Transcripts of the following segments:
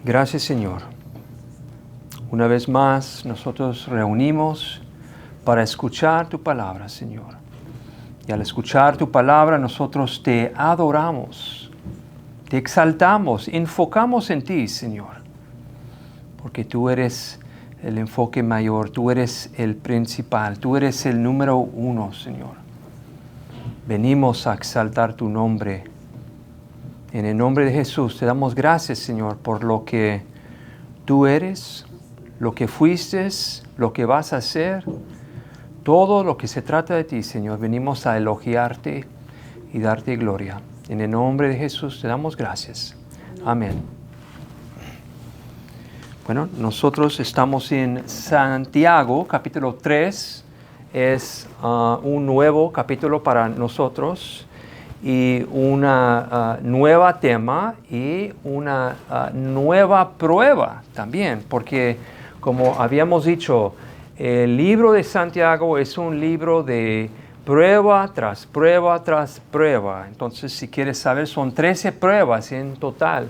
Gracias, Señor. Una vez más nosotros reunimos para escuchar tu palabra, Señor. Y al escuchar tu palabra nosotros te adoramos, te exaltamos, enfocamos en ti, Señor. Porque tú eres el enfoque mayor, tú eres el principal, tú eres el número uno, Señor. Venimos a exaltar tu nombre. En el nombre de Jesús te damos gracias, Señor, por lo que tú eres, lo que fuiste, lo que vas a hacer. Todo lo que se trata de ti, Señor, venimos a elogiarte y darte gloria. En el nombre de Jesús te damos gracias. Amén. Bueno, nosotros estamos en Santiago, capítulo 3. Es un nuevo capítulo para nosotros y una nueva tema y una nueva prueba también, porque como habíamos dicho, el libro de Santiago es un libro de prueba tras prueba tras prueba. Entonces, si quieres saber, son 13 pruebas en total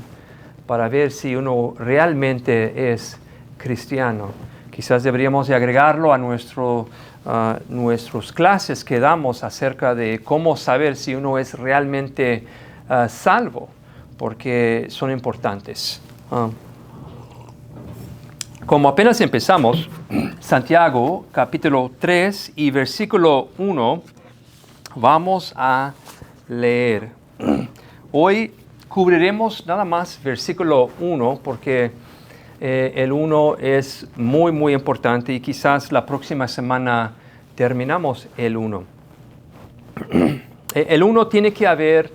para ver si uno realmente es cristiano. Quizás deberíamos de agregarlo a nuestras clases que damos acerca de cómo saber si uno es realmente salvo, porque son importantes. Como apenas empezamos, Santiago capítulo 3 y versículo 1, vamos a leer. Hoy cubriremos nada más versículo 1 porque el 1 es muy, muy importante y quizás la próxima semana terminamos el 1. El 1 tiene que ver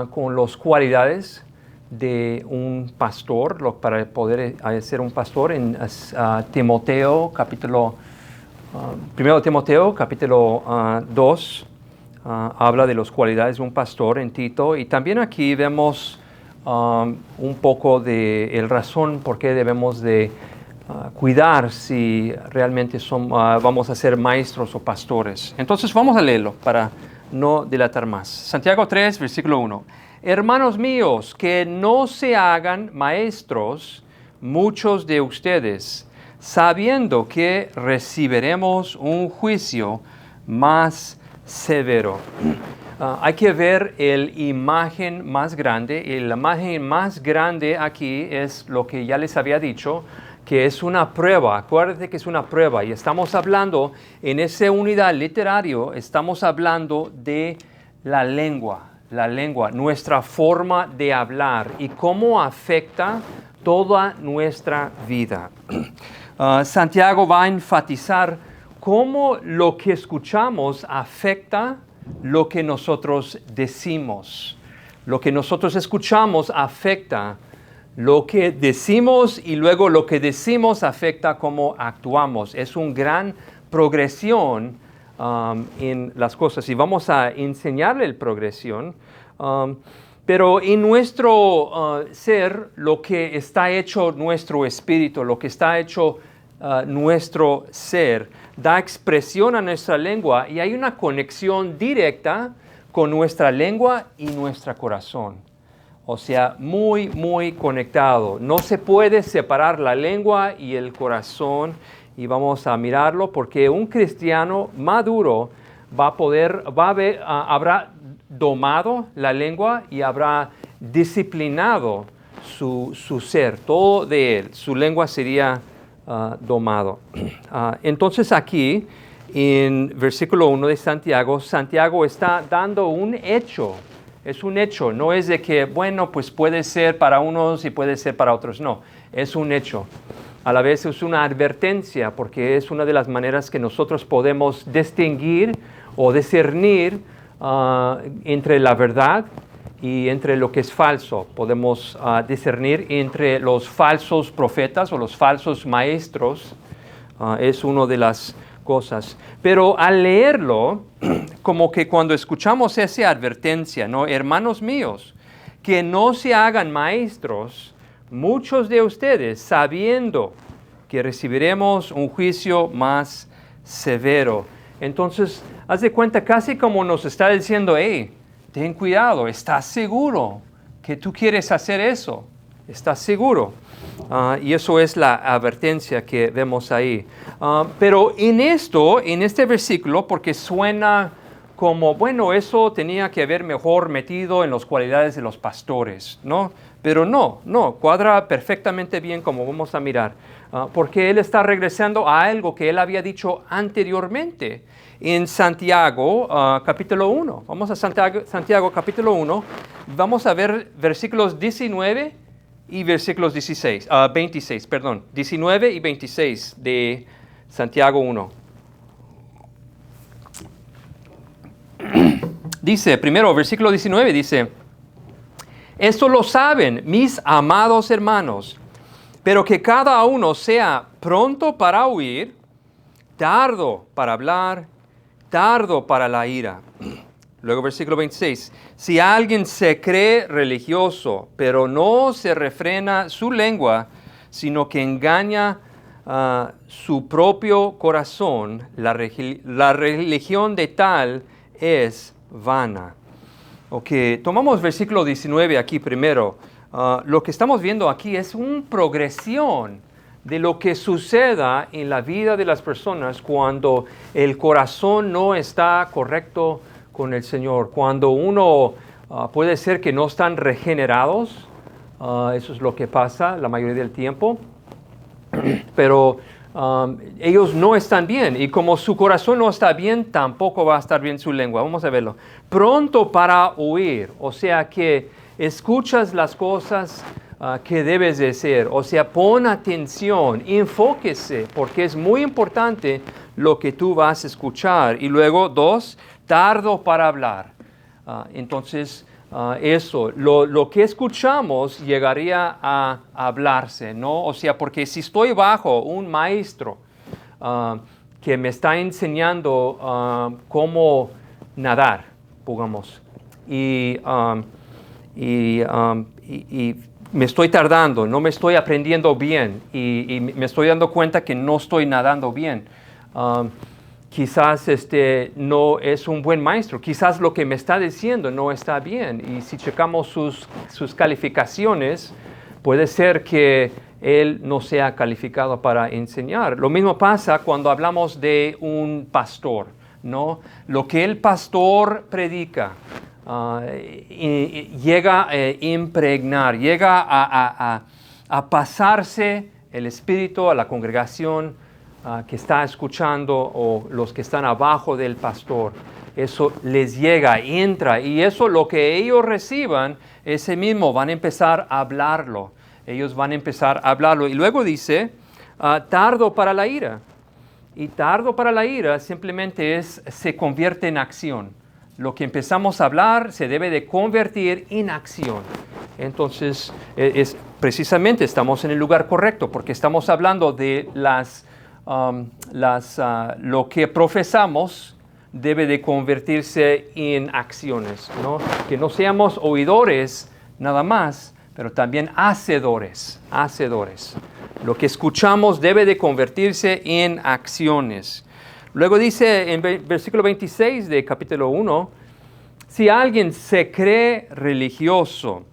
con las cualidades de un pastor, para poder ser un pastor. En Timoteo, capítulo 1 Timoteo, capítulo 2, habla de las cualidades de un pastor en Tito. Y también aquí vemos un poco de la razón por qué debemos de cuidar si realmente vamos a ser maestros o pastores. Entonces vamos a leerlo para no dilatar más. Santiago 3, versículo 1. Hermanos míos, que no se hagan maestros muchos de ustedes, sabiendo que recibiremos un juicio más severo. Hay que ver la imagen más grande. Y la imagen más grande aquí es lo que ya les había dicho, que es una prueba. Acuérdate que es una prueba. Y estamos hablando, en esa unidad literario, estamos hablando de la lengua, nuestra forma de hablar y cómo afecta toda nuestra vida. Santiago va a enfatizar cómo lo que escuchamos afecta lo que nosotros decimos. Lo que nosotros escuchamos afecta lo que decimos y luego lo que decimos afecta cómo actuamos. Es una gran progresión en las cosas y vamos a enseñarle la progresión. Pero en nuestro ser, lo que está hecho nuestro espíritu, lo que está hecho nuestro ser, da expresión a nuestra lengua y hay una conexión directa con nuestra lengua y nuestro corazón. O sea, muy, muy conectado. No se puede separar la lengua y el corazón y vamos a mirarlo porque un cristiano maduro habrá domado la lengua y habrá disciplinado su ser, todo de él. Su lengua sería domado. Entonces aquí, en versículo 1 de Santiago, Santiago está dando un hecho. Es un hecho, no es de que, bueno, pues puede ser para unos y puede ser para otros. No, es un hecho. A la vez es una advertencia, porque es una de las maneras que nosotros podemos distinguir o discernir entre la verdad y entre lo que es falso. Podemos discernir entre los falsos profetas o los falsos maestros. Es una de las cosas. Pero al leerlo, como que cuando escuchamos esa advertencia, ¿no? Hermanos míos, que no se hagan maestros, muchos de ustedes, sabiendo que recibiremos un juicio más severo. Entonces, haz de cuenta casi como nos está diciendo, hey, ten cuidado, ¿estás seguro que tú quieres hacer eso? ¿Estás seguro? Y eso es la advertencia que vemos ahí. Pero en este versículo, porque suena como, bueno, eso tenía que haber mejor metido en las cualidades de los pastores, ¿no? Pero no, cuadra perfectamente bien como vamos a mirar, porque él está regresando a algo que él había dicho anteriormente en Santiago capítulo 1. Vamos a Santiago capítulo 1, vamos a ver versículos 19 y versículos 26, 19 y 26 de Santiago 1. Dice, primero, versículo 19, dice, esto lo saben mis amados hermanos, pero que cada uno sea pronto para oír, tardo para hablar, tardo para la ira. Luego versículo 26, si alguien se cree religioso, pero no se refrena su lengua, sino que engaña su propio corazón, la religión de tal es vana. Ok, tomamos versículo 19 aquí primero. Lo que estamos viendo aquí es una progresión de lo que suceda en la vida de las personas cuando el corazón no está correcto con el Señor. Cuando uno puede ser que no están regenerados, eso es lo que pasa la mayoría del tiempo, pero ellos no están bien, y como su corazón no está bien, tampoco va a estar bien su lengua. Vamos a verlo. Pronto para oír, o sea que escuchas las cosas que debes de hacer, o sea, pon atención, enfóquese, porque es muy importante lo que tú vas a escuchar. Y luego, 2, tardo para hablar. Entonces, eso, lo que escuchamos llegaría a hablarse, ¿no? O sea, porque si estoy bajo un maestro que me está enseñando cómo nadar, pongamos, y me estoy tardando, no me estoy aprendiendo bien, y me estoy dando cuenta que no estoy nadando bien, quizás no es un buen maestro, quizás lo que me está diciendo no está bien, y si checamos sus calificaciones, puede ser que él no sea calificado para enseñar. Lo mismo pasa cuando hablamos de un pastor, ¿no? Lo que el pastor predica llega a impregnar, llega a pasarse el espíritu a la congregación que está escuchando, o los que están abajo del pastor. Eso les llega, entra, y eso lo que ellos reciban, ese mismo van a empezar a hablarlo. Ellos van a empezar a hablarlo. Y luego dice, tardo para la ira. Y tardo para la ira simplemente se convierte en acción. Lo que empezamos a hablar se debe de convertir en acción. Entonces, precisamente estamos en el lugar correcto, porque estamos hablando de lo que profesamos debe de convertirse en acciones, ¿no? Que no seamos oidores nada más, pero también hacedores. Lo que escuchamos debe de convertirse en acciones. Luego dice en versículo 26 de capítulo 1, si alguien se cree religioso,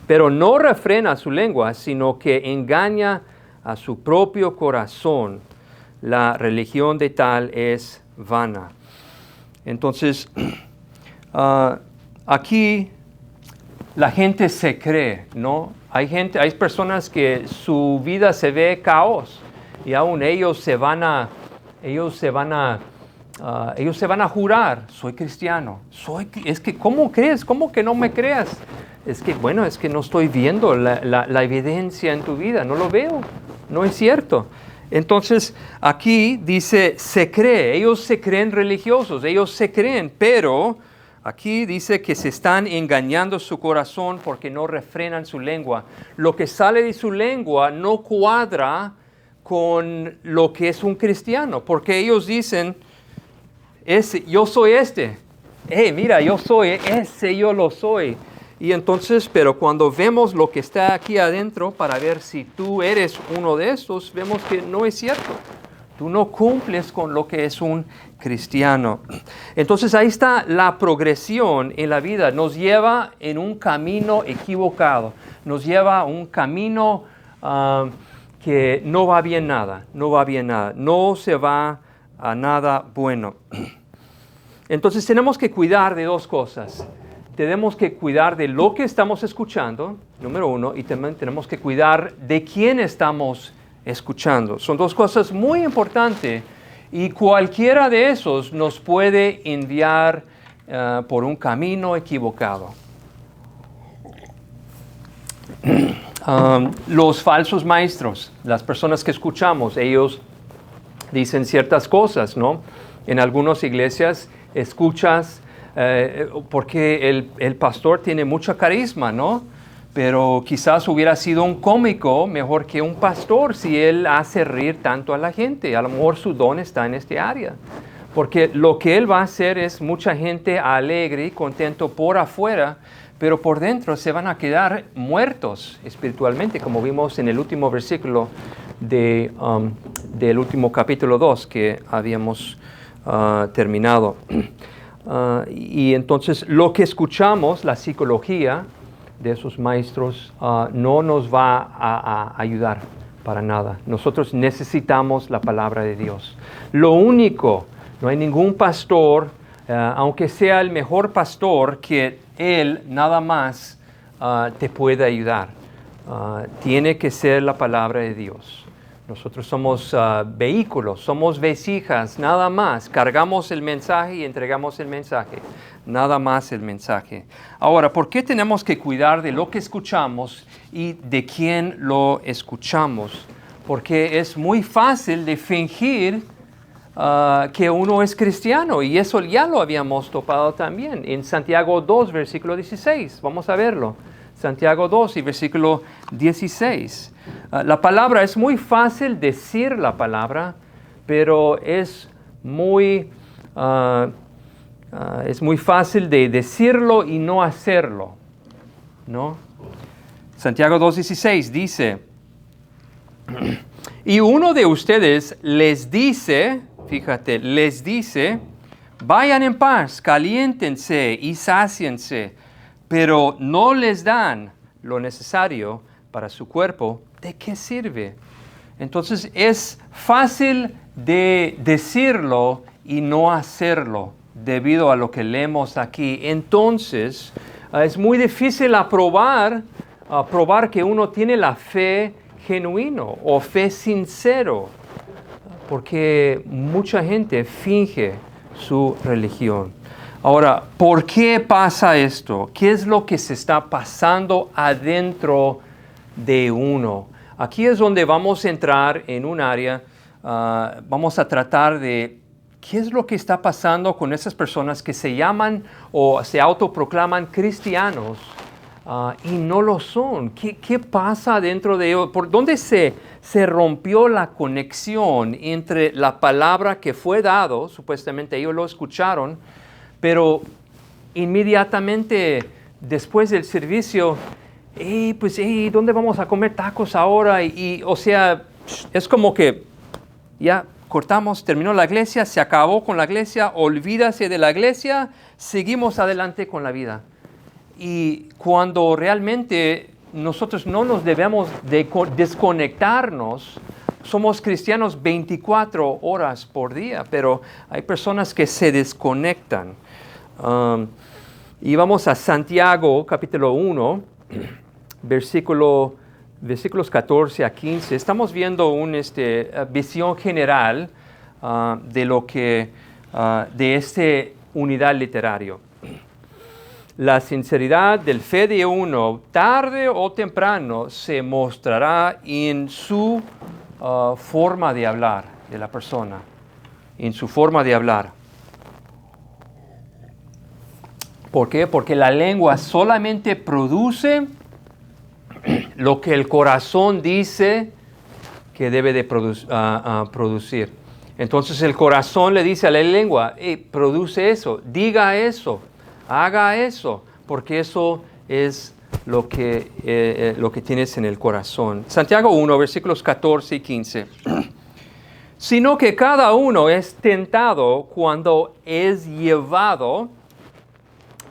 pero no refrena su lengua, sino que engaña a su propio corazón, la religión de tal es vana. Entonces, aquí la gente se cree, ¿no? Hay personas que su vida se ve caos, y aún ellos se van a jurar, soy cristiano, es que ¿cómo crees? ¿Cómo que no me creas? Es que no estoy viendo la evidencia en tu vida, no lo veo, no es cierto. Entonces, aquí dice, ellos se creen religiosos, ellos se creen, pero aquí dice que se están engañando su corazón porque no refrenan su lengua. Lo que sale de su lengua no cuadra con lo que es un cristiano, porque ellos dicen, yo soy mira, yo soy yo lo soy. Y entonces, pero cuando vemos lo que está aquí adentro, para ver si tú eres uno de estos, vemos que no es cierto. Tú no cumples con lo que es un cristiano. Entonces ahí está la progresión en la vida. Nos lleva en un camino equivocado. Nos lleva a un camino que no va bien nada. No va bien nada. No se va a nada bueno. Entonces tenemos que cuidar de dos cosas. Tenemos que cuidar de lo que estamos escuchando, número uno, y también tenemos que cuidar de quién estamos escuchando. Son dos cosas muy importantes y cualquiera de esos nos puede enviar por un camino equivocado. Los falsos maestros, las personas que escuchamos, ellos dicen ciertas cosas, ¿no? En algunas iglesias escuchas porque el pastor tiene mucha carisma, ¿no? Pero quizás hubiera sido un cómico mejor que un pastor si él hace reír tanto a la gente. A lo mejor su don está en este área. Porque lo que él va a hacer es mucha gente alegre y contento por afuera, pero por dentro se van a quedar muertos espiritualmente, como vimos en el último versículo del último capítulo 2 que habíamos terminado. Y entonces lo que escuchamos, la psicología de esos maestros, no nos va a ayudar para nada. Nosotros necesitamos la palabra de Dios. Lo único, no hay ningún pastor, aunque sea el mejor pastor, que él nada más te puede ayudar. Tiene que ser la palabra de Dios. Nosotros somos vehículos, somos vasijas, nada más. Cargamos el mensaje y entregamos el mensaje. Nada más el mensaje. Ahora, ¿por qué tenemos que cuidar de lo que escuchamos y de quién lo escuchamos? Porque es muy fácil de fingir que uno es cristiano, y eso ya lo habíamos topado también en Santiago 2, versículo 16. Vamos a verlo. Santiago 2 y versículo 16. La palabra, es muy fácil decir la palabra, pero es muy fácil de decirlo y no hacerlo, ¿no? Santiago 2:16 dice, y uno de ustedes les dice, fíjate, les dice, vayan en paz, caliéntense y sáciense, pero no les dan lo necesario para su cuerpo, ¿de qué sirve? Entonces es fácil de decirlo y no hacerlo debido a lo que leemos aquí. Entonces es muy difícil probar que uno tiene la fe genuino o fe sincero, porque mucha gente finge su religión. Ahora, ¿por qué pasa esto? ¿Qué es lo que se está pasando adentro de uno? Aquí es donde vamos a entrar en un área, vamos a tratar de qué es lo que está pasando con esas personas que se llaman o se autoproclaman cristianos y no lo son. ¿Qué pasa dentro de ellos? ¿Por dónde se rompió la conexión entre la palabra que fue dado? Supuestamente ellos lo escucharon, pero inmediatamente después del servicio, ¿dónde vamos a comer tacos ahora? O sea, es como que ya cortamos, terminó la iglesia, se acabó con la iglesia, olvídase de la iglesia, seguimos adelante con la vida. Y cuando realmente nosotros no nos debemos de desconectarnos, somos cristianos 24 horas por día, pero hay personas que se desconectan. Y vamos a Santiago, capítulo 1, versículos 14 a 15. Estamos viendo una visión general de esta unidad literario. La sinceridad del fe de uno, tarde o temprano, se mostrará en su forma de hablar de la persona, en su forma de hablar. ¿Por qué? Porque la lengua solamente produce lo que el corazón dice que debe de producir. Entonces el corazón le dice a la lengua, produce eso, diga eso, haga eso, porque eso es lo que tienes en el corazón. Santiago 1, versículos 14 y 15. sino que cada uno es tentado cuando es llevado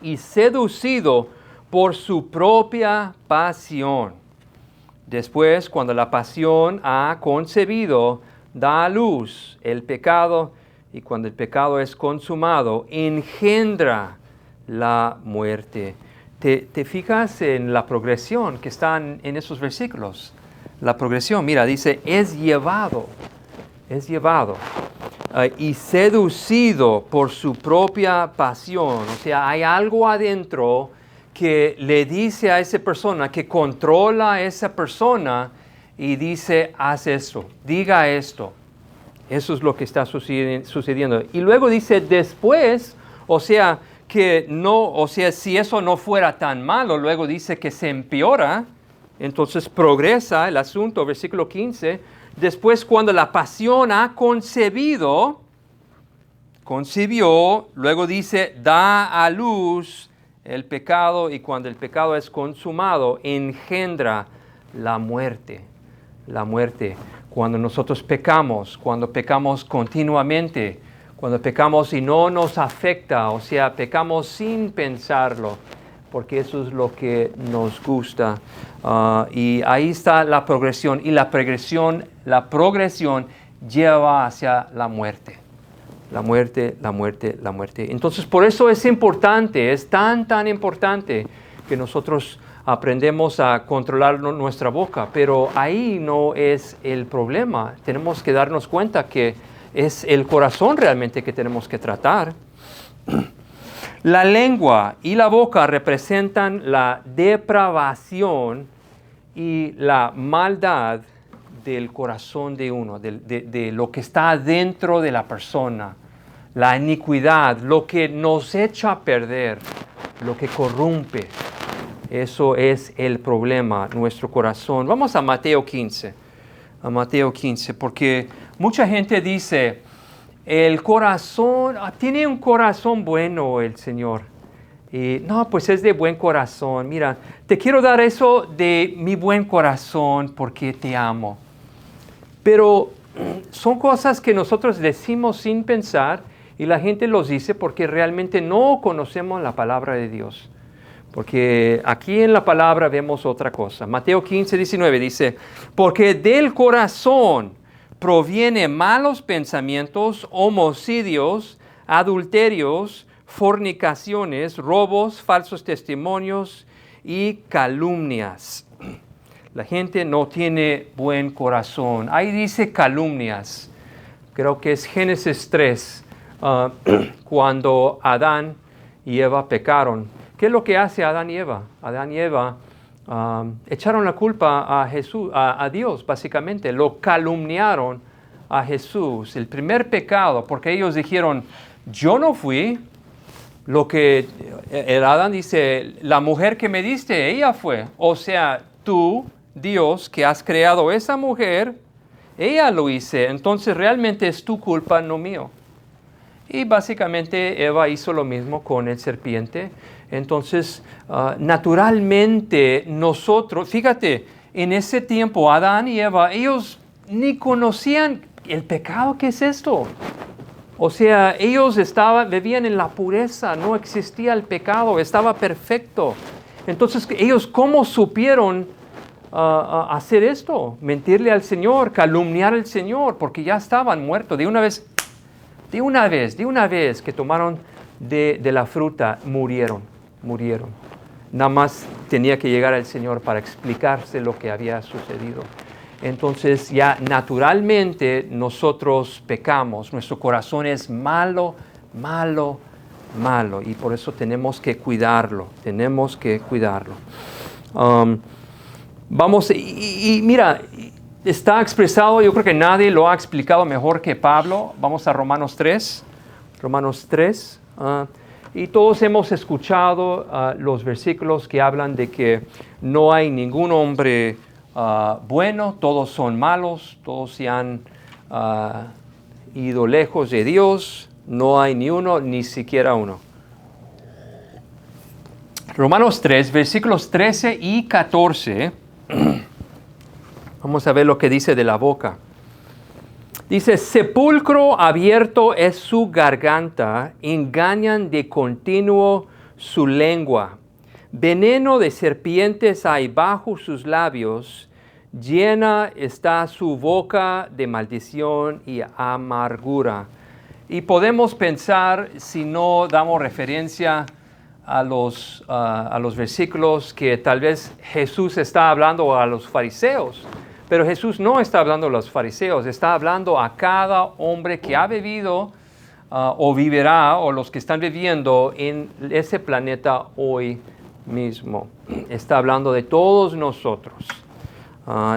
y seducido por su propia pasión. Después, cuando la pasión ha concebido, da a luz el pecado, y cuando el pecado es consumado, engendra la muerte. ¿Te fijas en la progresión que están en esos versículos? La progresión, mira, dice, es llevado y seducido por su propia pasión. O sea, hay algo adentro que le dice a esa persona, que controla a esa persona y dice, haz esto, diga esto. Eso es lo que está sucediendo. Y luego dice después, o sea, si eso no fuera tan malo, luego dice que se empeora, entonces progresa el asunto, versículo 15. Después, cuando la pasión ha concibió, luego dice, da a luz el pecado, y cuando el pecado es consumado, engendra la muerte. La muerte. Cuando nosotros pecamos, cuando pecamos continuamente, cuando pecamos y no nos afecta, o sea, pecamos sin pensarlo, porque eso es lo que nos gusta. Y ahí está la progresión, y la progresión lleva hacia la muerte. La muerte. Entonces, por eso es importante, es tan importante que nosotros aprendemos a controlar nuestra boca, pero ahí no es el problema. Tenemos que darnos cuenta que es el corazón realmente que tenemos que tratar. La lengua y la boca representan la depravación y la maldad del corazón de uno, de lo que está dentro de la persona, la iniquidad, lo que nos echa a perder, lo que corrompe. Eso es el problema, nuestro corazón. Vamos a Mateo 15, porque mucha gente dice, el corazón, tiene un corazón bueno el Señor. Y no, pues es de buen corazón. Mira, te quiero dar eso de mi buen corazón porque te amo. Pero son cosas que nosotros decimos sin pensar, y la gente los dice porque realmente no conocemos la palabra de Dios. Porque aquí en la palabra vemos otra cosa. Mateo 15, 19 dice, porque del corazón provienen malos pensamientos, homicidios, adulterios, fornicaciones, robos, falsos testimonios y calumnias. La gente no tiene buen corazón. Ahí dice calumnias. Creo que es Génesis 3, cuando Adán y Eva pecaron. ¿Qué es lo que hace Adán y Eva? Adán y Eva echaron la culpa a Jesús, a Dios, básicamente. Lo calumniaron a Jesús. El primer pecado, porque ellos dijeron, yo no fui. Lo que el Adán dice, la mujer que me diste, ella fue. O sea, tú, Dios, que has creado esa mujer, ella lo hizo. Entonces realmente es tu culpa, no mío. Y básicamente Eva hizo lo mismo con el serpiente. Entonces, naturalmente nosotros, fíjate, en ese tiempo Adán y Eva, ellos ni conocían el pecado. ¿Qué es esto? O sea, ellos vivían en la pureza, no existía el pecado, estaba perfecto. Entonces, ellos ¿cómo supieron hacer esto? Mentirle al Señor, calumniar al Señor, porque ya estaban muertos. De una vez que tomaron de la fruta, murieron. Nada más tenía que llegar al Señor para explicarse lo que había sucedido. Entonces ya naturalmente nosotros pecamos, nuestro corazón es malo, y por eso tenemos que cuidarlo, Vamos, y mira, está expresado, yo creo que nadie lo ha explicado mejor que Pablo. Vamos a Romanos 3, y todos hemos escuchado los versículos que hablan de que no hay ningún hombre bueno, todos son malos, todos se han ido lejos de Dios, no hay ni uno, ni siquiera uno. Romanos 3, versículos 13 y 14, vamos a ver lo que dice de la boca. Dice, sepulcro abierto es su garganta, engañan de continuo su lengua. Veneno de serpientes hay bajo sus labios, llena está su boca de maldición y amargura. Y podemos pensar, si no damos referencia a los versículos, que tal vez Jesús está hablando a los fariseos. Pero Jesús no está hablando a los fariseos, está hablando a cada hombre que ha vivido o vivirá, o los que están viviendo en ese planeta hoy mismo. Está hablando de todos nosotros.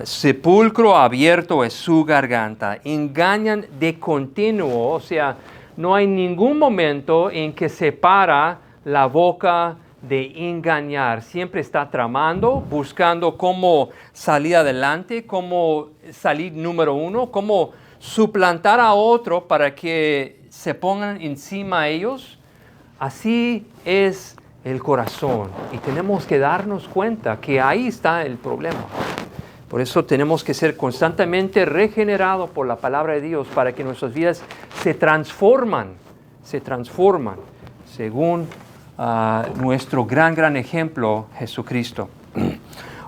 Sepulcro abierto es su garganta. Engañan de continuo, o sea, no hay ningún momento en que se para la boca de engañar. Siempre está tramando, buscando cómo salir adelante, cómo salir número uno, cómo suplantar a otro para que se pongan encima a ellos. Así es el corazón y tenemos que darnos cuenta que ahí está el problema. Por eso tenemos que ser constantemente regenerados por la palabra de Dios para que nuestras vidas se transforman según nuestro gran ejemplo, Jesucristo.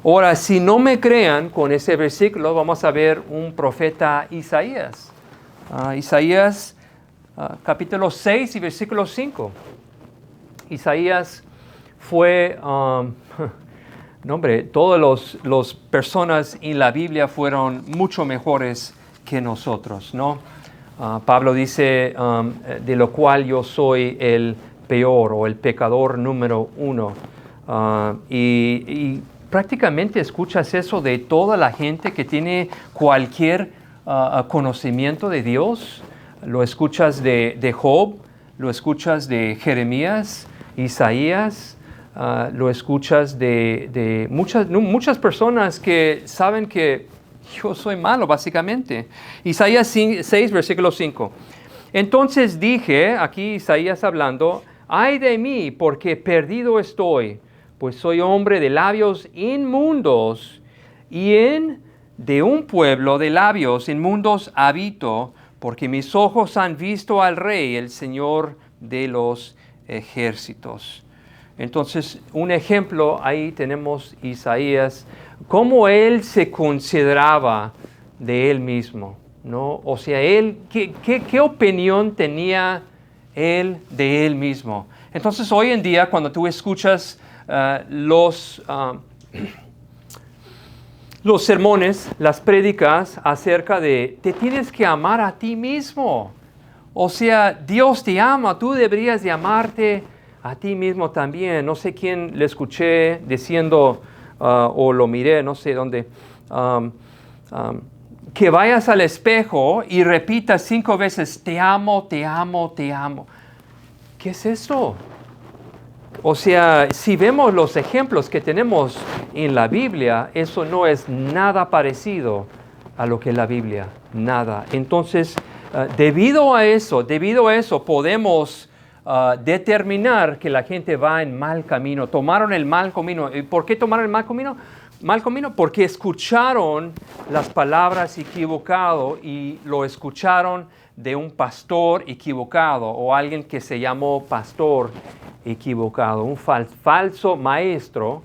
Ahora, si no me crean con ese versículo, vamos a ver un profeta Isaías. Isaías capítulo 6 y versículo 5. Isaías fue, todas las personas en la Biblia fueron mucho mejores que nosotros, ¿no? Pablo dice, de lo cual yo soy el peor o el pecador número 1. Y prácticamente escuchas eso de toda la gente que tiene cualquier conocimiento de Dios. Lo escuchas de Job, lo escuchas de Jeremías, Isaías, lo escuchas de muchas personas que saben que yo soy malo, básicamente. Isaías 6, versículo 5. Entonces dije, aquí Isaías hablando, ay de mí, porque perdido estoy, pues soy hombre de labios inmundos y de un pueblo de labios inmundos habito, porque mis ojos han visto al Rey, el Señor de los ejércitos. Entonces, un ejemplo, ahí tenemos Isaías, cómo él se consideraba de él mismo, ¿no? O sea, él, ¿qué opinión tenía él de él mismo? Entonces, hoy en día, cuando tú escuchas los sermones, las prédicas acerca de te tienes que amar a ti mismo. O sea, Dios te ama, tú deberías de amarte a ti mismo también. No sé quién le escuché diciendo, o lo miré, no sé dónde, que vayas al espejo y repitas 5 veces, te amo, te amo, te amo. ¿Qué es eso? O sea, si vemos los ejemplos que tenemos en la Biblia, eso no es nada parecido a lo que es la Biblia, nada. Entonces, debido a eso, podemos determinar que la gente va en mal camino. Tomaron el mal camino. ¿Y por qué tomaron el mal camino? Porque escucharon las palabras equivocadas y lo escucharon de un pastor equivocado o alguien que se llamó pastor equivocado, un falso maestro,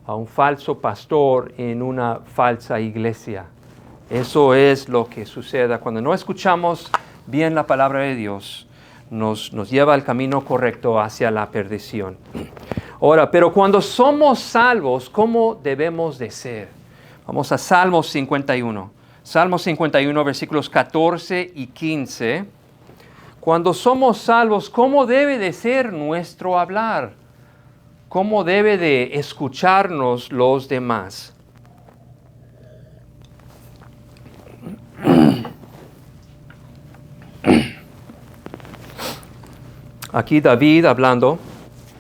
un falso pastor en una falsa iglesia. Eso es lo que sucede cuando no escuchamos bien la palabra de Dios. Nos lleva al camino correcto hacia la perdición. Ahora, pero cuando somos salvos, ¿cómo debemos de ser? Vamos a Salmos 51. Salmos 51, versículos 14 y 15. Cuando somos salvos, ¿cómo debe de ser nuestro hablar? ¿Cómo debe de escucharnos los demás? Aquí David hablando,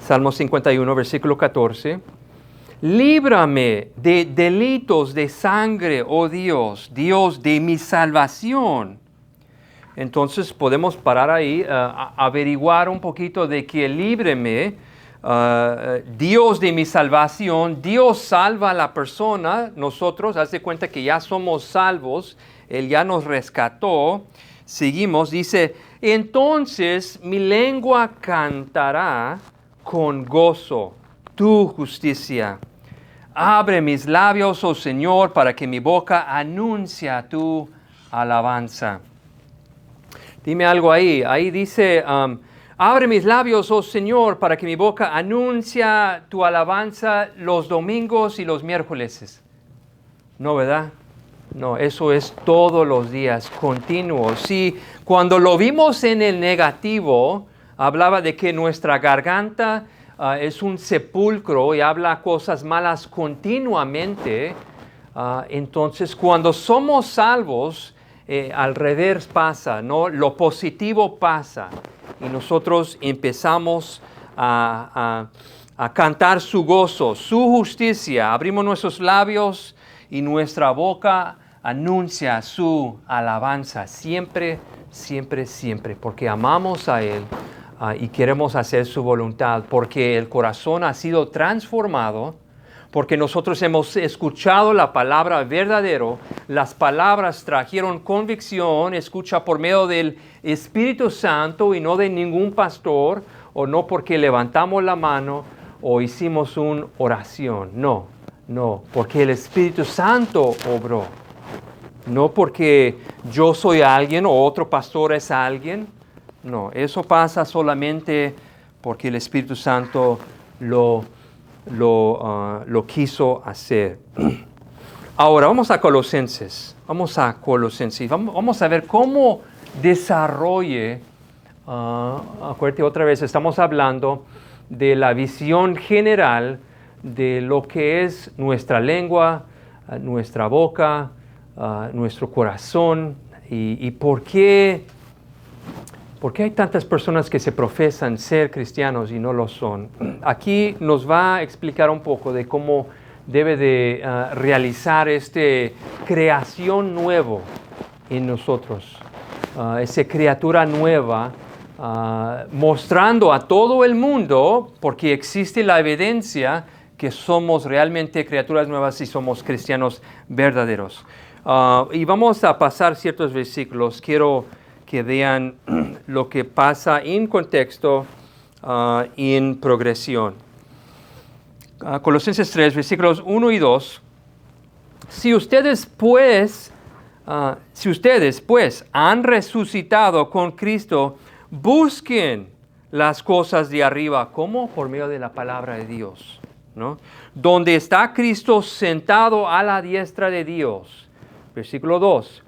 Salmo 51, versículo 14. Líbrame de delitos de sangre, oh Dios, Dios de mi salvación. Entonces podemos parar ahí, averiguar un poquito de que líbreme Dios de mi salvación. Dios salva a la persona. Nosotros, haz de cuenta que ya somos salvos. Él ya nos rescató. Seguimos, dice, entonces mi lengua cantará con gozo tu justicia. Abre mis labios, oh Señor, para que mi boca anuncie tu alabanza. Dime algo ahí. Ahí dice, abre mis labios, oh Señor, para que mi boca anuncie tu alabanza los domingos y los miércoles. No, ¿verdad? No, eso es todos los días, continuo. Sí, cuando lo vimos en el negativo, hablaba de que nuestra garganta es un sepulcro y habla cosas malas continuamente. Entonces, cuando somos salvos, al revés pasa, ¿no? Lo positivo pasa y nosotros empezamos a cantar su gozo, su justicia. Abrimos nuestros labios y nuestra boca anuncia su alabanza siempre, siempre, siempre, porque amamos a Él y queremos hacer su voluntad, porque el corazón ha sido transformado, porque nosotros hemos escuchado la palabra verdadero, las palabras trajeron convicción, escucha por medio del Espíritu Santo y no de ningún pastor, o no porque levantamos la mano o hicimos una oración, no, porque el Espíritu Santo obró. No porque yo soy alguien o otro pastor es alguien. No, eso pasa solamente porque el Espíritu Santo lo quiso hacer. Ahora vamos a Colosenses. Vamos a ver cómo desarrolle. Acuérdate otra vez, estamos hablando de la visión general de lo que es nuestra lengua, nuestra boca, nuestro corazón y por qué hay tantas personas que se profesan ser cristianos y no lo son. Aquí nos va a explicar un poco de cómo debe de realizar creación nuevo en nosotros, esa criatura nueva, mostrando a todo el mundo, porque existe la evidencia que somos realmente criaturas nuevas y somos cristianos verdaderos. Y vamos a pasar ciertos versículos. Quiero que vean lo que pasa en contexto, en progresión. Colosenses 3, versículos 1 y 2. Si ustedes pues han resucitado con Cristo, busquen las cosas de arriba. ¿Cómo? Por medio de la palabra de Dios, ¿no? Donde está Cristo sentado a la diestra de Dios. Versículo 2.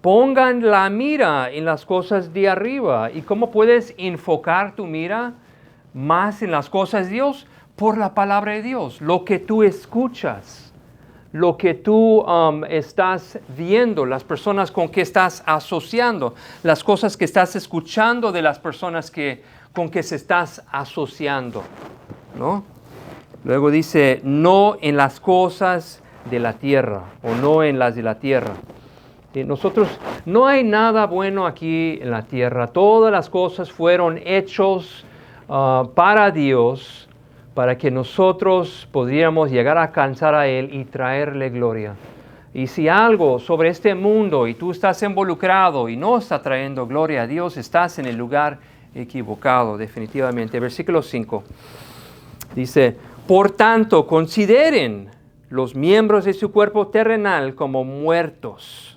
Pongan la mira en las cosas de arriba. ¿Y cómo puedes enfocar tu mira más en las cosas de Dios? Por la palabra de Dios. Lo que tú escuchas, lo que tú estás viendo, las personas con que estás asociando, las cosas que estás escuchando de las personas con que se estás asociando, ¿no? Luego dice, no en las cosas de la tierra o no en las de la tierra. Nosotros, no hay nada bueno aquí en la tierra. Todas las cosas fueron hechos para Dios, para que nosotros pudiéramos llegar a alcanzar a Él y traerle gloria. Y si algo sobre este mundo y tú estás involucrado y no está trayendo gloria a Dios, estás en el lugar equivocado, definitivamente. Versículo 5 dice, por tanto, consideren los miembros de su cuerpo terrenal como muertos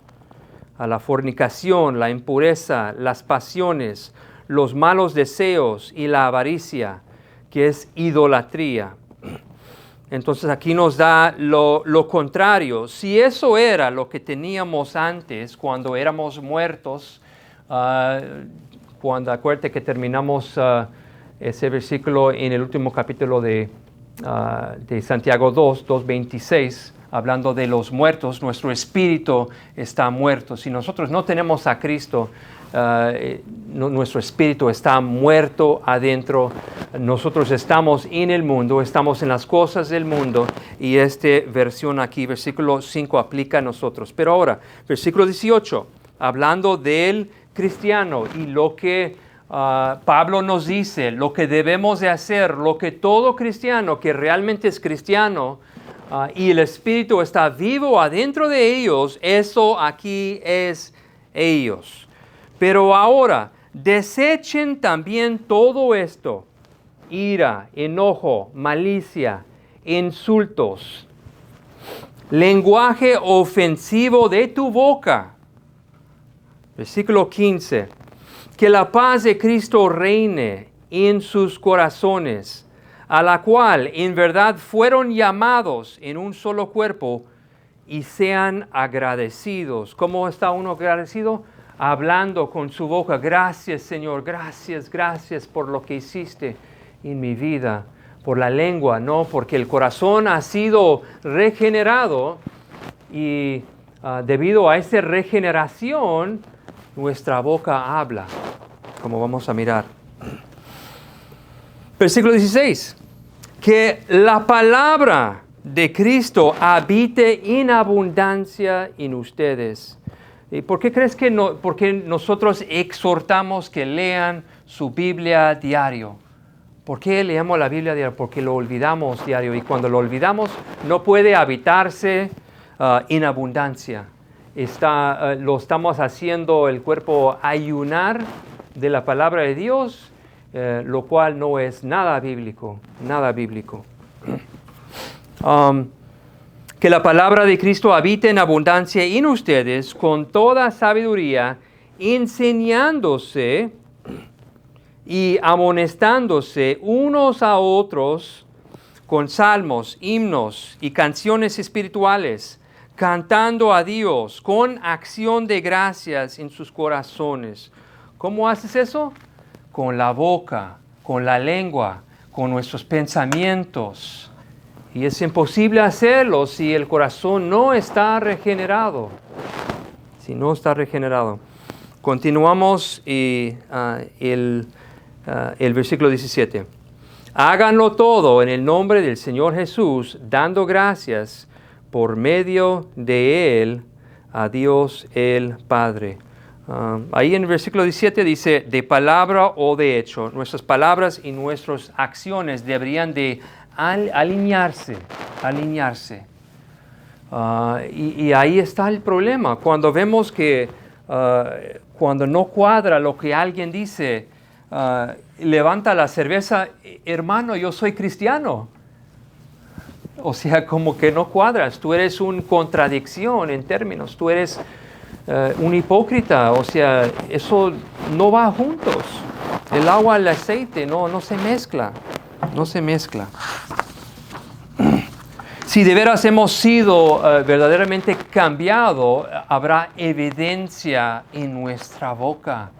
a la fornicación, la impureza, las pasiones, los malos deseos y la avaricia, que es idolatría. Entonces aquí nos da lo contrario. Si eso era lo que teníamos antes, cuando éramos muertos, acuérdate que terminamos ese versículo en el último capítulo de Santiago 2:26, hablando de los muertos, nuestro espíritu está muerto. Si nosotros no tenemos a Cristo, nuestro espíritu está muerto adentro. Nosotros estamos en el mundo, estamos en las cosas del mundo, y esta versión aquí, versículo 5, aplica a nosotros. Pero ahora, versículo 18, hablando del cristiano y lo que Pablo nos dice lo que debemos de hacer, lo que todo cristiano que realmente es cristiano y el Espíritu está vivo adentro de ellos, eso aquí es ellos. Pero ahora, desechen también todo esto: ira, enojo, malicia, insultos, lenguaje ofensivo de tu boca. Versículo 15. Que la paz de Cristo reine en sus corazones, a la cual en verdad fueron llamados en un solo cuerpo, y sean agradecidos. ¿Cómo está uno agradecido? Hablando con su boca: gracias, Señor, gracias, gracias por lo que hiciste en mi vida. Por la lengua, no, porque el corazón ha sido regenerado y debido a esa regeneración, nuestra boca habla, como vamos a mirar. Versículo 16. Que la palabra de Cristo habite en abundancia en ustedes. ¿Y por qué crees que no? Porque nosotros exhortamos que lean su Biblia diario. ¿Por qué leemos la Biblia diario? Porque lo olvidamos diario, y cuando lo olvidamos no puede habitarse en abundancia. Lo estamos haciendo el cuerpo ayunar de la palabra de Dios, lo cual no es nada bíblico, nada bíblico. Que la palabra de Cristo habite en abundancia en ustedes con toda sabiduría, enseñándose y amonestándose unos a otros con salmos, himnos y canciones espirituales, cantando a Dios con acción de gracias en sus corazones. ¿Cómo haces eso? Con la boca, con la lengua, con nuestros pensamientos. Y es imposible hacerlo si el corazón no está regenerado. Si no está regenerado. Continuamos el versículo 17. Háganlo todo en el nombre del Señor Jesús, dando gracias por medio de Él a Dios el Padre. Ahí en el versículo 17 dice, de palabra o de hecho. Nuestras palabras y nuestras acciones deberían de alinearse. Y ahí está el problema. Cuando vemos que cuando no cuadra lo que alguien dice, levanta la cerveza: hermano, yo soy cristiano. O sea, como que no cuadras. Tú eres una contradicción en términos. Tú eres un hipócrita. O sea, eso no va juntos. El agua al aceite no se mezcla. No se mezcla. Si de veras hemos sido verdaderamente cambiados, habrá evidencia en nuestra boca.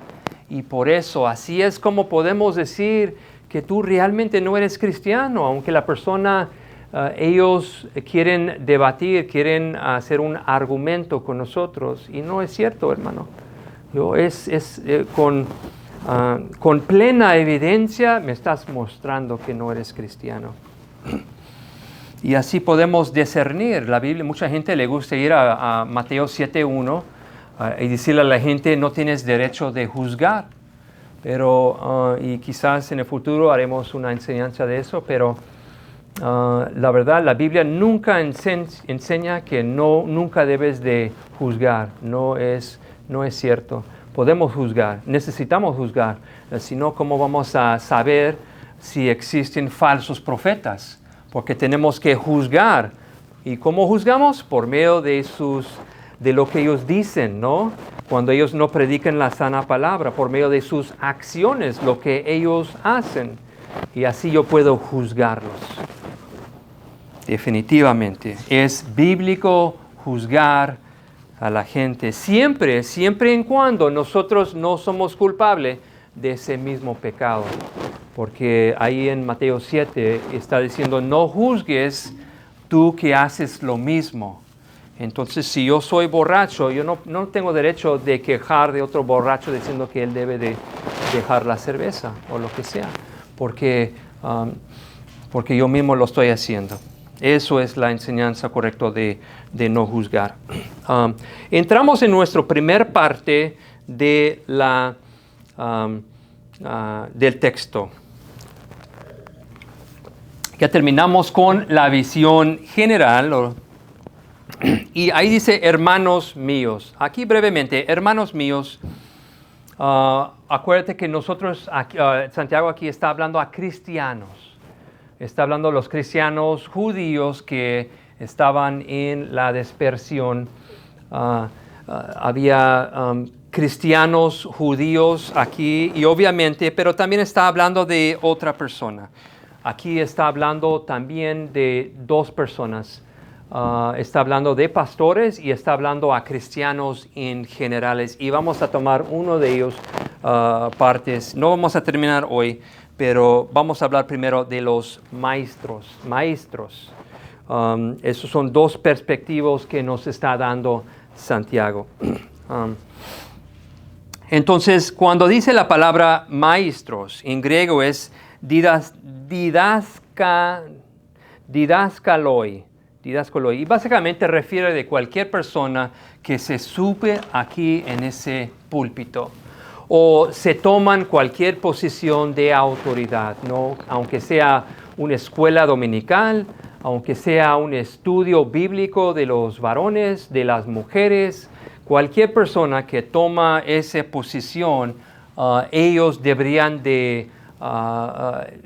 Y por eso, así es como podemos decir que tú realmente no eres cristiano, aunque la persona, ellos quieren debatir, quieren hacer un argumento con nosotros. Y no es cierto, hermano. Con plena evidencia me estás mostrando que no eres cristiano. Y así podemos discernir la Biblia. Mucha gente le gusta ir a Mateo 7:1 y decirle a la gente: no tienes derecho de juzgar. Pero, y quizás en el futuro haremos una enseñanza de eso, pero la verdad, la Biblia nunca enseña que nunca debes de juzgar. No es cierto. Podemos juzgar, necesitamos juzgar. Si no, ¿cómo vamos a saber si existen falsos profetas? Porque tenemos que juzgar. ¿Y cómo juzgamos? Por medio de lo que ellos dicen, ¿no? Cuando ellos no predican la sana palabra, por medio de sus acciones, lo que ellos hacen. Y así yo puedo juzgarlos. Definitivamente. Es bíblico juzgar a la gente. Siempre en cuando nosotros no somos culpables de ese mismo pecado. Porque ahí en Mateo 7 está diciendo: no juzgues tú que haces lo mismo. Entonces, si yo soy borracho, yo no tengo derecho de quejar de otro borracho diciendo que él debe de dejar la cerveza o lo que sea. Porque yo mismo lo estoy haciendo. Eso es la enseñanza correcta de no juzgar. Entramos en nuestra primer parte de del texto. Ya terminamos con la visión general. Y ahí dice, hermanos míos. Aquí brevemente, hermanos míos. Acuérdate que nosotros, Santiago aquí está hablando a cristianos. Está hablando a los cristianos judíos que estaban en la dispersión. Había cristianos judíos aquí y obviamente, pero también está hablando de otra persona. Aquí está hablando también de dos personas. Está hablando de pastores y está hablando a cristianos en generales. Y vamos a tomar uno de ellos partes. No vamos a terminar hoy, pero vamos a hablar primero de los maestros. Esos son dos perspectivas que nos está dando Santiago. Entonces, cuando dice la palabra maestros, en griego es didaskaloi. Y básicamente refiere de cualquier persona que se sube aquí en ese púlpito o se toman cualquier posición de autoridad, ¿no? Aunque sea una escuela dominical, aunque sea un estudio bíblico de los varones, de las mujeres, cualquier persona que toma esa posición, ellos deberían de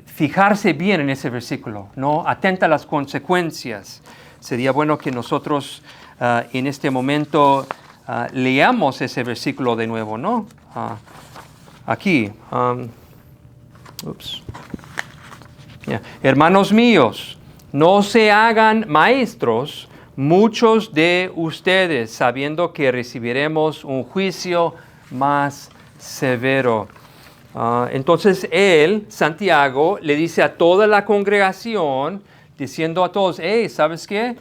fijarse bien en ese versículo, ¿no? Atenta a las consecuencias. Sería bueno que nosotros en este momento leamos ese versículo de nuevo, ¿no? Aquí. Hermanos míos, no se hagan maestros muchos de ustedes, sabiendo que recibiremos un juicio más severo. Entonces él, Santiago, le dice a toda la congregación, diciendo a todos, hey, ¿sabes qué?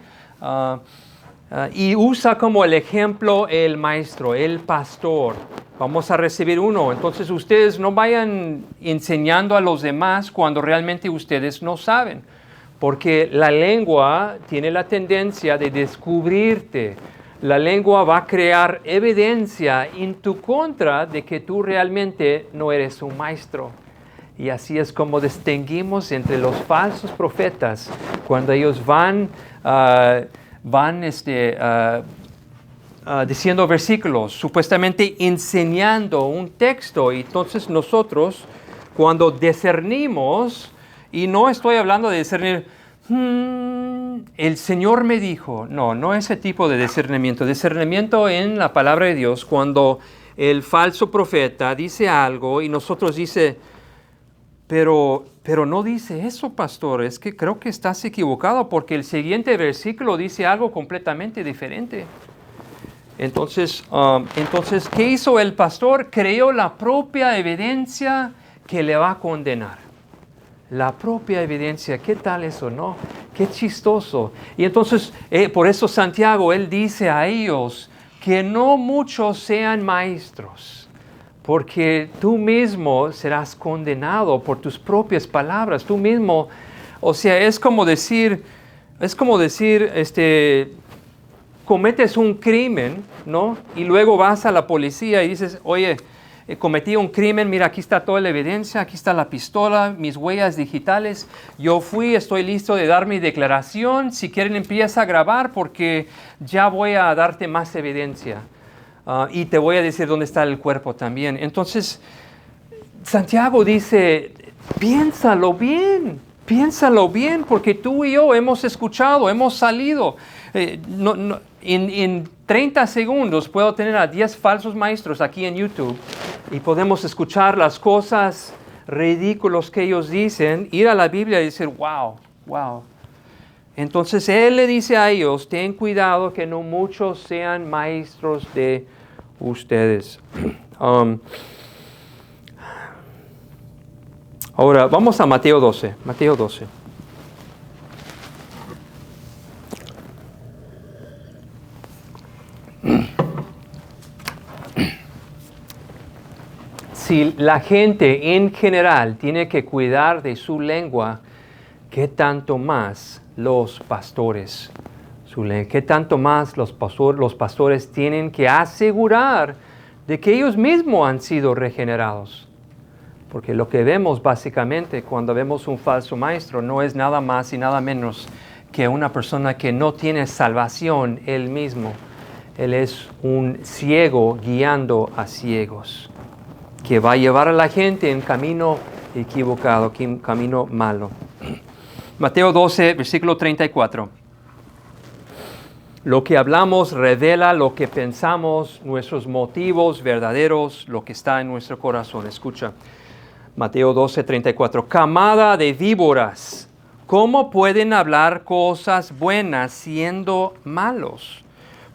Y usa como el ejemplo el maestro, el pastor. Vamos a recibir uno. Entonces ustedes no vayan enseñando a los demás cuando realmente ustedes no saben. Porque la lengua tiene la tendencia de descubrirte. La lengua va a crear evidencia en tu contra de que tú realmente no eres un maestro. Y así es como distinguimos entre los falsos profetas cuando ellos van diciendo versículos, supuestamente enseñando un texto. Y entonces nosotros, cuando discernimos, y no estoy hablando de discernir, el Señor me dijo, no ese tipo de discernimiento. Discernimiento en la palabra de Dios, cuando el falso profeta dice algo y nosotros dice, pero no dice eso, pastor, es que creo que estás equivocado porque el siguiente versículo dice algo completamente diferente. Entonces, ¿qué hizo el pastor? Creó la propia evidencia que le va a condenar. La propia evidencia, ¿qué tal eso, no? Qué chistoso. Y entonces, por eso Santiago, él dice a ellos que no muchos sean maestros. Porque tú mismo serás condenado por tus propias palabras. Tú mismo, o sea, es como decir, cometes un crimen, ¿no? Y luego vas a la policía y dices, oye, cometí un crimen, mira, aquí está toda la evidencia, aquí está la pistola, mis huellas digitales. Yo fui, estoy listo de dar mi declaración. Si quieren, empieza a grabar porque ya voy a darte más evidencia. Y te voy a decir dónde está el cuerpo también. Entonces, Santiago dice, piénsalo bien, porque tú y yo hemos escuchado, hemos salido. En 30 segundos puedo tener a 10 falsos maestros aquí en YouTube y podemos escuchar las cosas ridículas que ellos dicen, ir a la Biblia y decir, wow. Entonces él le dice a ellos, ten cuidado que no muchos sean maestros de ustedes. Ahora vamos a Mateo 12. Si la gente en general tiene que cuidar de su lengua, ¿qué tanto más los pastores? ¿Qué tanto más los pastores tienen que asegurar de que ellos mismos han sido regenerados? Porque lo que vemos básicamente cuando vemos un falso maestro no es nada más y nada menos que una persona que no tiene salvación él mismo. Él es un ciego guiando a ciegos, que va a llevar a la gente en camino equivocado, camino malo. Mateo 12, versículo 34. Lo que hablamos revela lo que pensamos, nuestros motivos verdaderos, lo que está en nuestro corazón. Escucha, Mateo 12, 34. Camada de víboras, ¿cómo pueden hablar cosas buenas siendo malos?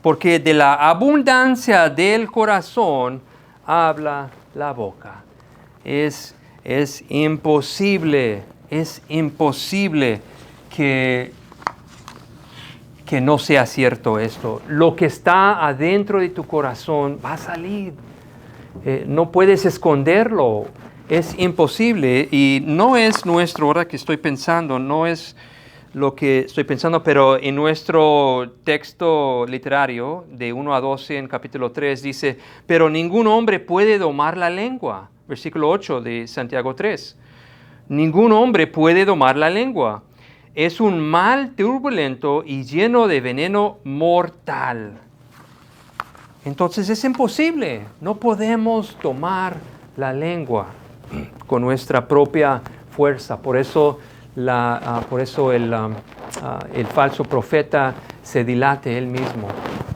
Porque de la abundancia del corazón habla la boca. Es imposible que no sea cierto esto. Lo que está adentro de tu corazón va a salir. No puedes esconderlo. Es imposible y no es nuestro, ahora que estoy pensando, no es lo que estoy pensando, pero en nuestro texto literario de 1 a 12 en capítulo 3 dice, pero ningún hombre puede domar la lengua, versículo 8 de Santiago 3. Ningún hombre puede domar la lengua. Es un mal turbulento y lleno de veneno mortal. Entonces es imposible, no podemos domar la lengua con nuestra propia fuerza. Por eso el falso profeta se dilate él mismo.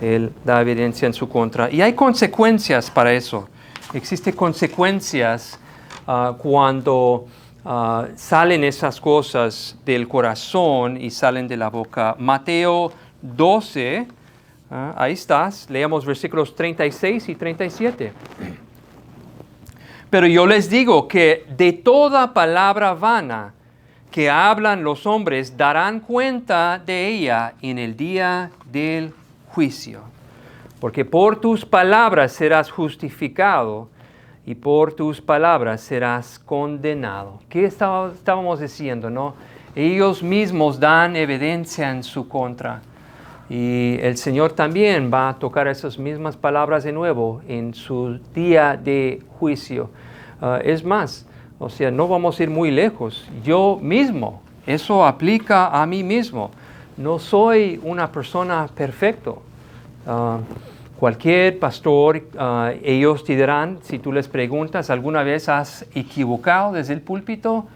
Él da evidencia en su contra. Y hay consecuencias para eso. Existen consecuencias cuando salen esas cosas del corazón y salen de la boca. Mateo 12, ahí estás, leamos versículos 36 y 37. Pero yo les digo que de toda palabra vana que hablan los hombres darán cuenta de ella en el día del juicio. Porque por tus palabras serás justificado y por tus palabras serás condenado. ¿Qué estábamos diciendo, no? Ellos mismos dan evidencia en su contra. Y el Señor también va a tocar esas mismas palabras de nuevo en su día de juicio. Es más, o sea, no vamos a ir muy lejos. Yo mismo, eso aplica a mí mismo. No soy una persona perfecta. Cualquier pastor, ellos te dirán, si tú les preguntas, ¿alguna vez has equivocado desde el púlpito?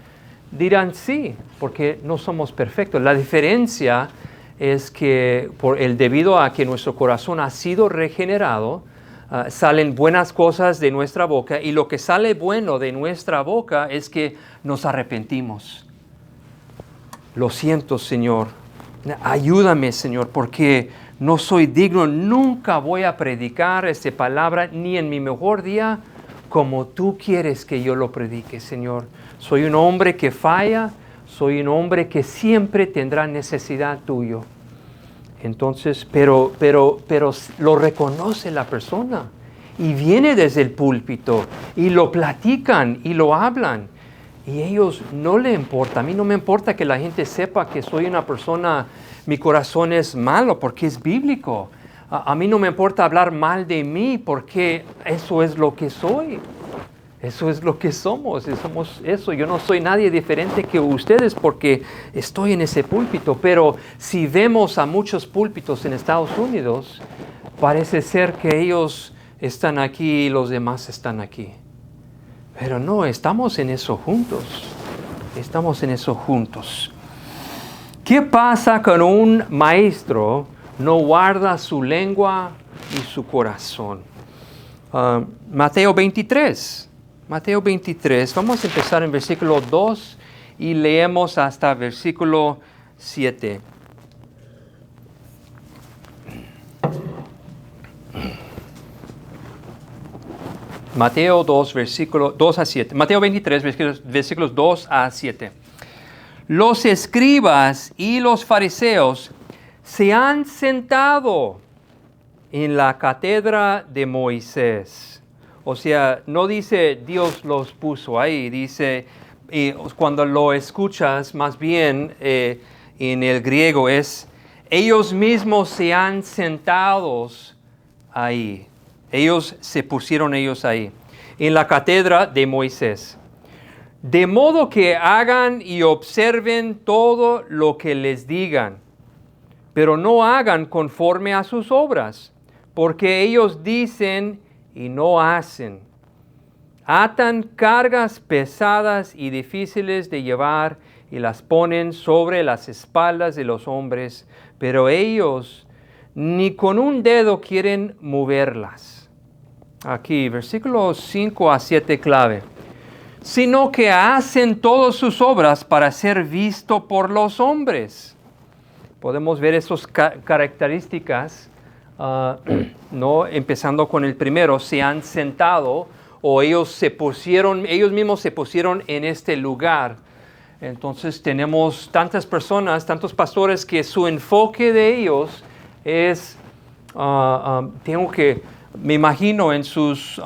Dirán sí, porque no somos perfectos. La diferencia es que debido a que nuestro corazón ha sido regenerado, salen buenas cosas de nuestra boca, y lo que sale bueno de nuestra boca es que nos arrepentimos. Lo siento, Señor. Ayúdame, Señor, porque no soy digno. Nunca voy a predicar esta palabra, ni en mi mejor día, como tú quieres que yo lo predique, Señor. Soy un hombre que falla. Soy un hombre que siempre tendrá necesidad tuyo. Entonces, pero lo reconoce la persona y viene desde el púlpito y lo platican y lo hablan. Y ellos no le importa. A mí no me importa que la gente sepa que soy una persona, mi corazón es malo porque es bíblico. A mí no me importa hablar mal de mí porque eso es lo que soy. Eso es lo que somos eso. Yo no soy nadie diferente que ustedes porque estoy en ese púlpito. Pero si vemos a muchos púlpitos en Estados Unidos, parece ser que ellos están aquí y los demás están aquí. Pero no, estamos en eso juntos. Estamos en eso juntos. ¿Qué pasa cuando un maestro no guarda su lengua y su corazón? Mateo 23. Mateo 23, vamos a empezar en versículo 2 y leemos hasta versículo 7. Mateo 2, versículo 2 a 7. Mateo 23, versículos 2 a 7. Los escribas y los fariseos se han sentado en la cátedra de Moisés. O sea, no dice Dios los puso ahí, dice, cuando lo escuchas más bien en el griego es, ellos mismos se han sentado ahí. Ellos se pusieron ahí, en la cátedra de Moisés. De modo que hagan y observen todo lo que les digan, pero no hagan conforme a sus obras, porque ellos dicen y no hacen. Atan cargas pesadas y difíciles de llevar y las ponen sobre las espaldas de los hombres, pero ellos ni con un dedo quieren moverlas. Aquí, versículos 5 a 7 clave. Sino que hacen todas sus obras para ser visto por los hombres. Podemos ver esas características, ¿no? Empezando con el primero, se han sentado o ellos mismos se pusieron en este lugar. Entonces tenemos tantas personas, tantos pastores que su enfoque de ellos es, me imagino en sus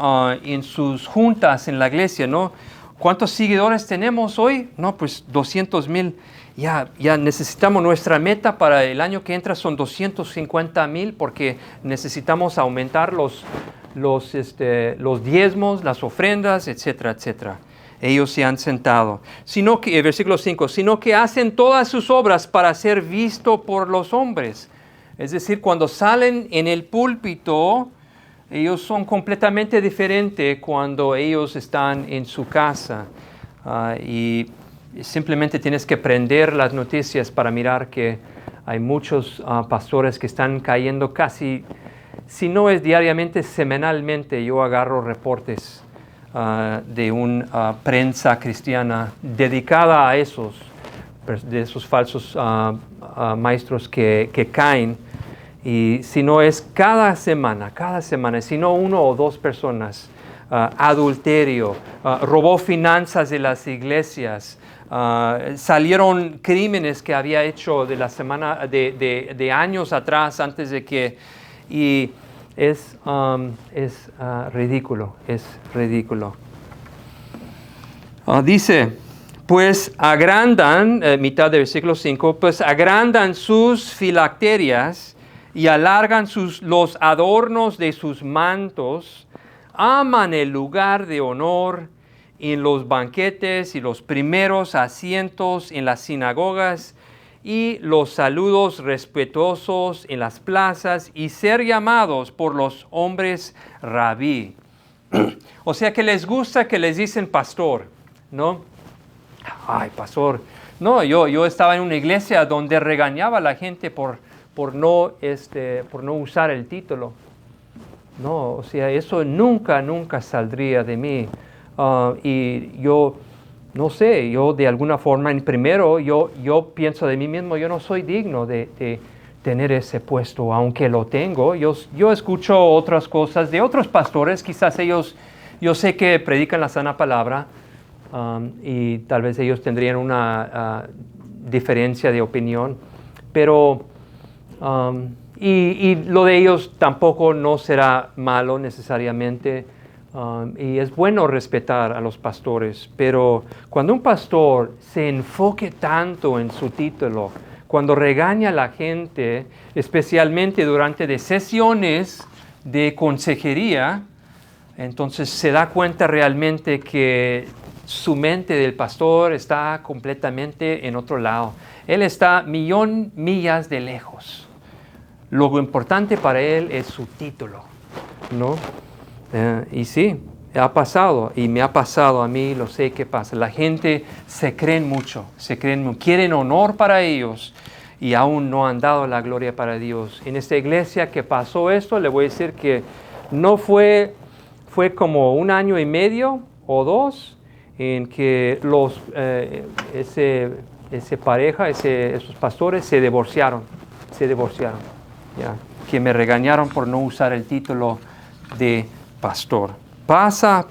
juntas en la iglesia, ¿no? ¿Cuántos seguidores tenemos hoy? No, pues 200,000. Ya necesitamos, nuestra meta para el año que entra son 250,000 porque necesitamos aumentar los diezmos, las ofrendas, etcétera, etcétera. Ellos se han sentado. Versículo 5, sino que hacen todas sus obras para ser visto por los hombres. Es decir, cuando salen en el púlpito, ellos son completamente diferentes cuando ellos están en su casa. Y simplemente tienes que prender las noticias para mirar que hay muchos pastores que están cayendo casi, si no es diariamente, semanalmente. Yo agarro reportes de una prensa cristiana dedicada a de esos falsos maestros que caen. Y si no es cada semana, si no 1 o 2 personas, adulterio, robó finanzas de las iglesias, salieron crímenes que había hecho de la semana, de años atrás, antes de que, y es ridículo, dice, pues agrandan, mitad del versículo 5, pues agrandan sus filacterias y alargan los adornos de sus mantos, aman el lugar de honor en los banquetes y los primeros asientos en las sinagogas y los saludos respetuosos en las plazas y ser llamados por los hombres rabí. O sea que les gusta que les dicen pastor, ¿no? Ay, pastor. No, yo estaba en una iglesia donde regañaba a la gente por no usar el título. No, o sea, eso nunca saldría de mí. Y yo, no sé, yo de alguna forma, primero, yo pienso de mí mismo, yo no soy digno de tener ese puesto, aunque lo tengo. Yo escucho otras cosas de otros pastores, quizás ellos, yo sé que predican la sana palabra, y tal vez ellos tendrían una diferencia de opinión, pero y lo de ellos tampoco no será malo necesariamente, y es bueno respetar a los pastores, pero cuando un pastor se enfoque tanto en su título, cuando regaña a la gente, especialmente durante sesiones de consejería, entonces se da cuenta realmente que su mente del pastor está completamente en otro lado. Él está millas de lejos. Lo importante para él es su título, ¿no? Y sí, ha pasado, y me ha pasado a mí, lo sé que pasa. La gente se creen mucho, quieren honor para ellos y aún no han dado la gloria para Dios. En esta iglesia que pasó esto, le voy a decir que no fue como 1 año y medio o 2 en que esos pastores se divorciaron, ya, que me regañaron por no usar el título de pastor. Pasa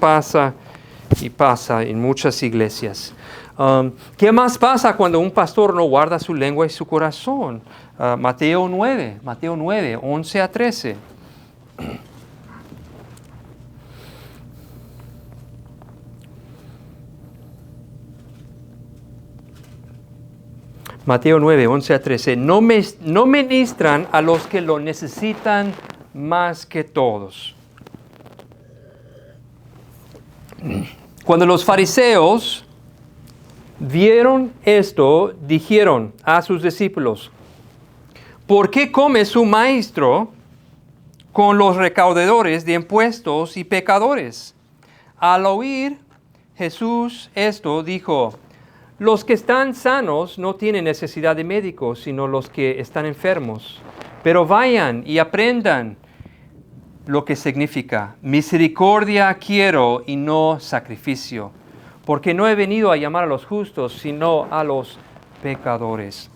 en muchas iglesias. ¿Qué más pasa cuando un pastor no guarda su lengua y su corazón? Mateo 9, 11 a 13. Mateo 9, 11 a 13. No ministran a los que lo necesitan más que todos. Cuando los fariseos vieron esto, dijeron a sus discípulos, ¿por qué come su maestro con los recaudadores de impuestos y pecadores? Al oír Jesús esto, dijo, los que están sanos no tienen necesidad de médicos, sino los que están enfermos. Pero vayan y aprendan lo que significa, misericordia quiero y no sacrificio, porque no he venido a llamar a los justos, sino a los pecadores.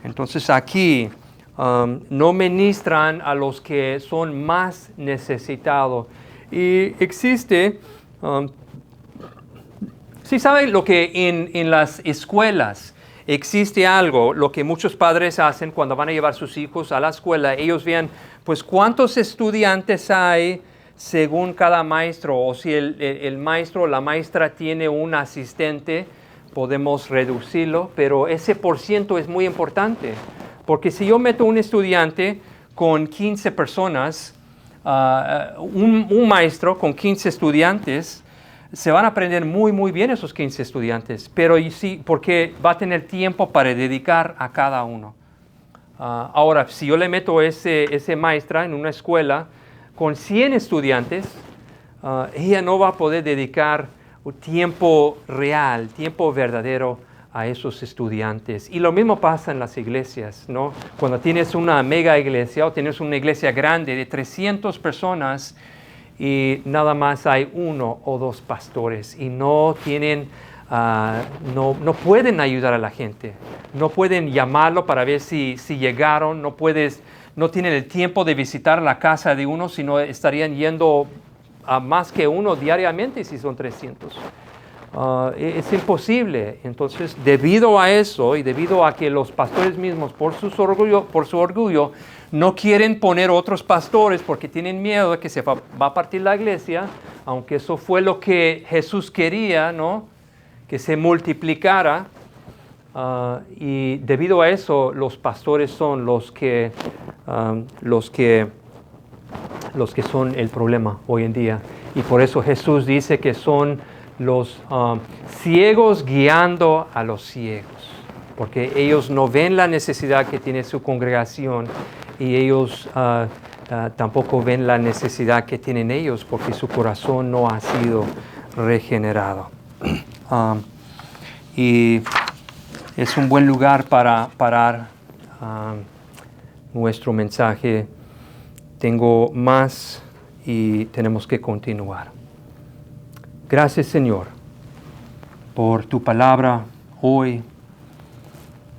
Entonces aquí no ministran a los que son más necesitados. Y existe, ¿sí saben lo que en las escuelas existe algo, lo que muchos padres hacen cuando van a llevar sus hijos a la escuela? Ellos vean, pues, cuántos estudiantes hay según cada maestro, o si el maestro o la maestra tiene un asistente, podemos reducirlo, pero ese % es muy importante, porque si yo meto un estudiante con 15 personas, un maestro con 15 estudiantes, se van a aprender muy bien esos 15 estudiantes, pero sí, porque va a tener tiempo para dedicar a cada uno. Ahora, si yo le meto ese maestra en una escuela con 100 estudiantes, ella no va a poder dedicar tiempo real, tiempo verdadero a esos estudiantes. Y lo mismo pasa en las iglesias, ¿no? Cuando tienes una mega iglesia o tienes una iglesia grande de 300 personas y nada más hay 1 o 2 pastores y no tienen, no pueden ayudar a la gente, no pueden llamarlo para ver si llegaron, no tienen el tiempo de visitar la casa de uno, sino estarían yendo a más que uno diariamente si son 300. Es imposible. Entonces, debido a eso y debido a que los pastores mismos, por su orgullo, no quieren poner otros pastores porque tienen miedo de que se va a partir la iglesia, aunque eso fue lo que Jesús quería, ¿no? Que se multiplicara. Y debido a eso, los pastores son los que son el problema hoy en día. Y por eso Jesús dice que son los ciegos guiando a los ciegos, porque ellos no ven la necesidad que tiene su congregación y ellos tampoco ven la necesidad que tienen ellos, porque su corazón no ha sido regenerado. Y es un buen lugar para parar nuestro mensaje. Tengo más y tenemos que continuar. Gracias, Señor, por tu palabra hoy.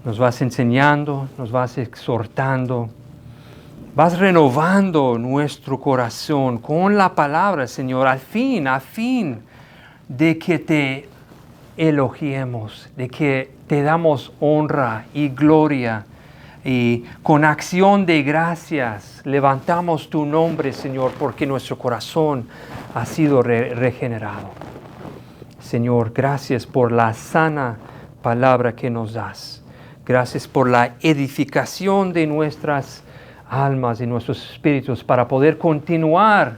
Nos vas enseñando, nos vas exhortando, vas renovando nuestro corazón con la palabra, Señor, a fin de que te elogiemos, de que te damos honra y gloria. Y con acción de gracias levantamos tu nombre, Señor, porque nuestro corazón ha sido regenerado. Señor, gracias por la sana palabra que nos das. Gracias por la edificación de nuestras almas y nuestros espíritus para poder continuar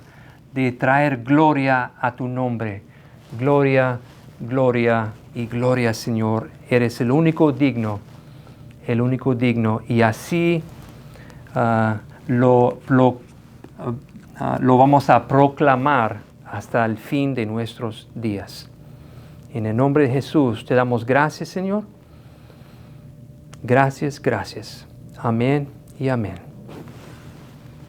de traer gloria a tu nombre. Gloria, gloria y gloria, Señor. Eres el único digno. Y así lo vamos a proclamar hasta el fin de nuestros días. En el nombre de Jesús te damos gracias, Señor. Gracias. Amén y amén.